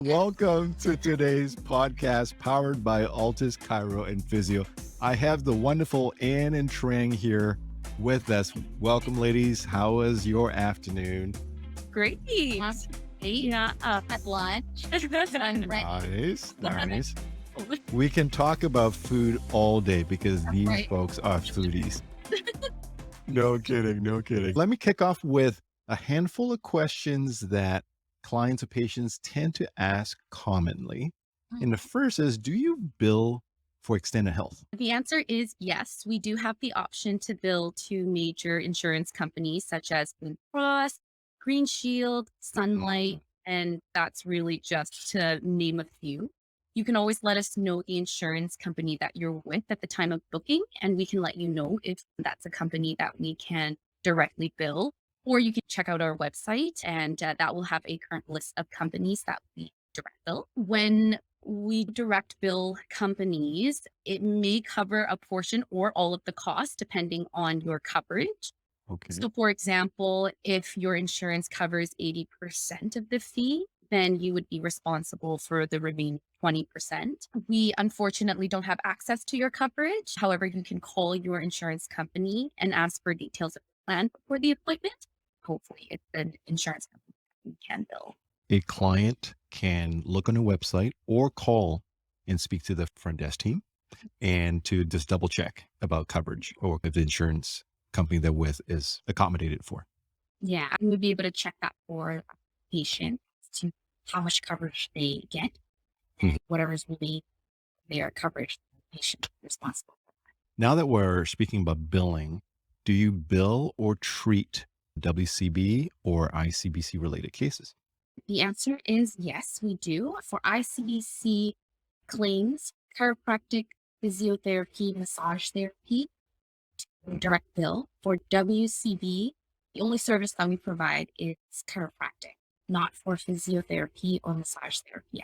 Welcome to today's podcast powered by ALTUS Chiro and Physio. I have the wonderful Anne and Trang here with us. Welcome, ladies. How was your afternoon? Great. Yeah, at lunch. Nice. We can talk about food all day because these folks are foodies. No kidding. Let me kick off with a handful of questions that clients or patients tend to ask commonly. And the first is, do you bill for extended health? The answer is yes. We do have the option to bill to major insurance companies such as Ventura, Green Shield, Sunlight, and that's really just to name a few. You can always let us know the insurance company that you're with at the time of booking, and we can let you know if that's a company that we can directly bill. Or you can check out our website, and that will have a current list of companies that we direct bill. When we direct bill companies, it may cover a portion or all of the cost depending on your coverage. Okay. So, for example, if your insurance covers 80% of the fee, then you would be responsible for the remaining 20%. We unfortunately don't have access to your coverage. However, you can call your insurance company and ask for details of the plan before the appointment. Hopefully, it's an insurance company that we can bill. A client can look on a website or call and speak to the front desk team and to just double check about coverage or if the insurance company they're with is accommodated for. Yeah, we would be able to check that for patients to how much coverage they get and whatever's will be their coverage, the patient is responsible for. Now that we're speaking about billing, do you bill or treat WCB or ICBC related cases? The answer is yes, we do. For ICBC claims, chiropractic, physiotherapy, massage therapy, direct bill. For WCB, the only service that we provide is chiropractic, not for physiotherapy or massage therapy.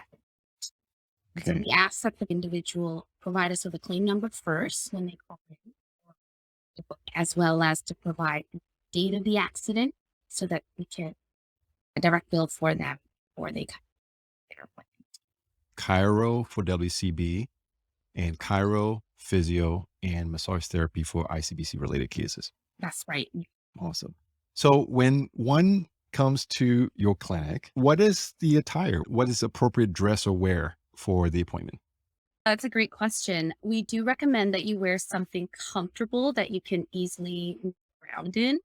So we ask that the individual provide us with a claim number first when they call in, as well as to provide the date of the accident so that we can direct bill for them before they come to their appointment. Chiro for WCB and chiro, physio, and massage therapy for ICBC related cases. That's right. Awesome. So when one comes to your clinic, what is the attire? What is appropriate dress or wear for the appointment? That's a great question. We do recommend that you wear something comfortable that you can easily move around in.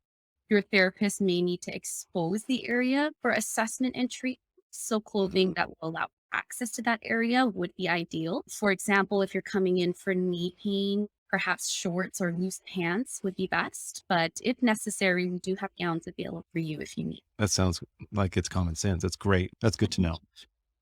Your therapist may need to expose the area for assessment and treatment, so clothing that will allow access to that area would be ideal. For example, if you're coming in for knee pain, perhaps shorts or loose pants would be best. But if necessary, we do have gowns available for you if you need. That sounds like it's common sense. That's great. That's good to know.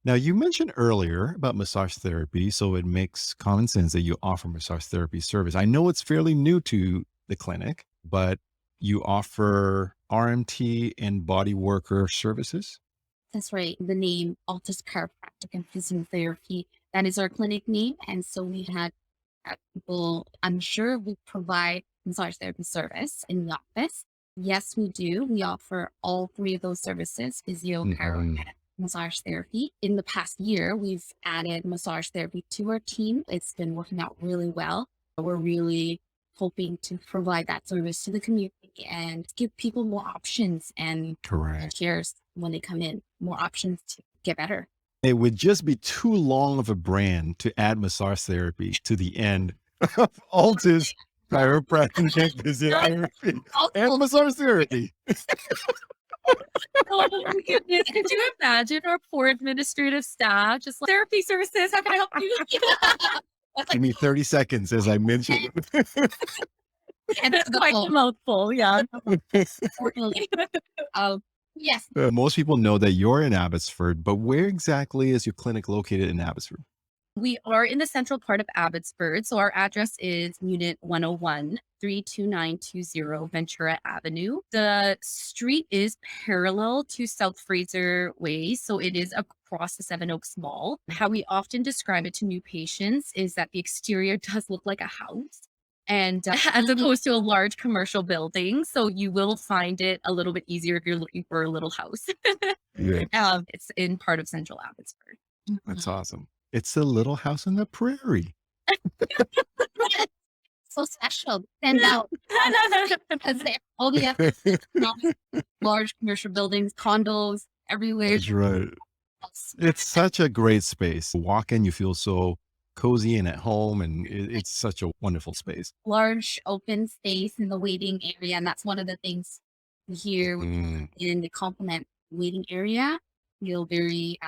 Now, you mentioned earlier about massage therapy, so it makes common sense that you offer massage therapy service. I know it's fairly new to the clinic, but you offer RMT and body worker services? That's right. The name ALTUS Chiropractic and Physiotherapy, that is our clinic name. And so we had people, I'm sure we provide massage therapy service in the office. Yes, we do. We offer all three of those services, physio, chiro, and massage therapy. In the past year, we've added massage therapy to our team. It's been working out really well. We're really hoping to provide that service to the community and give people more options and cares when they come in, more options to get better. It would just be too long of a brand to add massage therapy to the end of ALTUS Chiropractic and Physiotherapy and massage therapy. Oh my goodness. Could you imagine our poor administrative staff just like, therapy services? How can I help you? Give me 30 seconds, as I mentioned. And it's quite a mouthful, yeah. Yes. Most people know that you're in Abbotsford, but where exactly is your clinic located in Abbotsford? We are in the central part of Abbotsford. So our address is Unit 101, 32920 Ventura Avenue. The street is parallel to South Fraser Way. So it is across the Seven Oaks Mall. How we often describe it to new patients is that the exterior does look like a house. and as opposed to a large commercial building. So you will find it a little bit easier if you're looking for a little house. Yeah. It's in part of central Abbotsford. That's awesome. It's a little house on the prairie. So special. Stand out. Because all the large commercial buildings, condos everywhere. That's right. It's such a great space. Walk in, you feel so cozy and at home, and it's such a wonderful space. Large open space in the waiting area. And that's one of the things here in the compliment waiting area. Feel very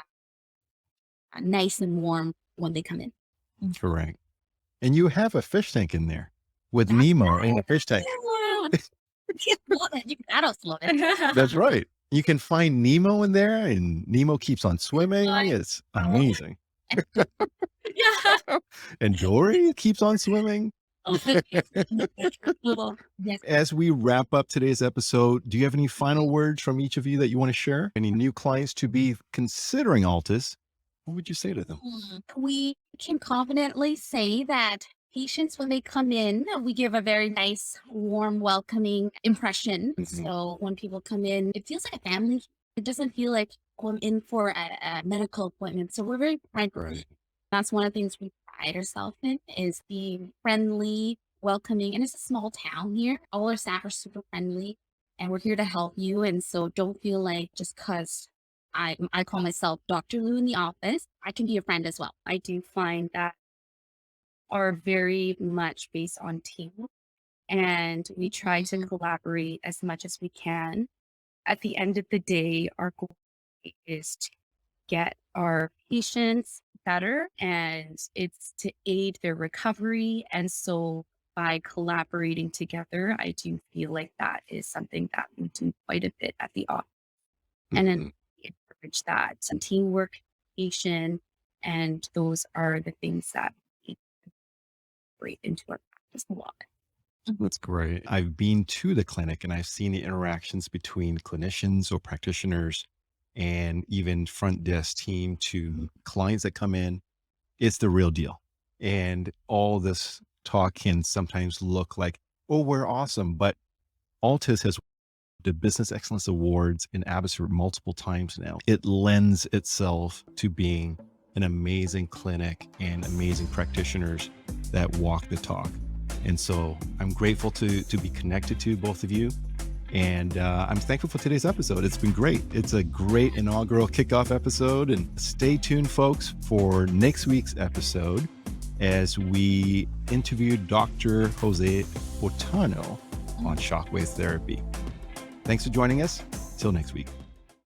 nice and warm when they come in. Correct. And you have a fish tank in there with Nemo in a fish tank. That's right. You can find Nemo in there, and Nemo keeps on swimming. It's amazing. And Dory keeps on swimming. As we wrap up today's episode, do you have any final words from each of you that you want to share? Any new clients to be considering ALTUS? What would you say to them? We can confidently say that patients, when they come in, we give a very nice, warm, welcoming impression. So when people come in, it feels like a family. It doesn't feel like going in for a medical appointment. So we're very friendly. Right. That's one of the things we pride ourselves in, is being friendly, welcoming. And it's a small town here. All our staff are super friendly, and we're here to help you. And so don't feel like just because I call myself Dr. Lou in the office, I can be a friend as well. I do find that are very much based on teamwork, and we try to collaborate as much as we can. At the end of the day, our goal is to get our patients better, and it's to aid their recovery. And so by collaborating together, I do feel like that is something that we do quite a bit at the office. And then encourage that teamwork, patient, and those are the things that we incorporate into our practice a lot. That's great. I've been to the clinic and I've seen the interactions between clinicians or practitioners and even front desk team to clients that come in. It's the real deal. And all this talk can sometimes look like, oh, we're awesome. But ALTUS has the Business Excellence Awards in Abbotsford multiple times now. It lends itself to being an amazing clinic and amazing practitioners that walk the talk. And so I'm grateful to be connected to both of you. And I'm thankful for today's episode. It's been great. It's a great inaugural kickoff episode. And stay tuned, folks, for next week's episode as we interviewed Dr. Jose Botano on shockwave therapy. Thanks for joining us. Till next week.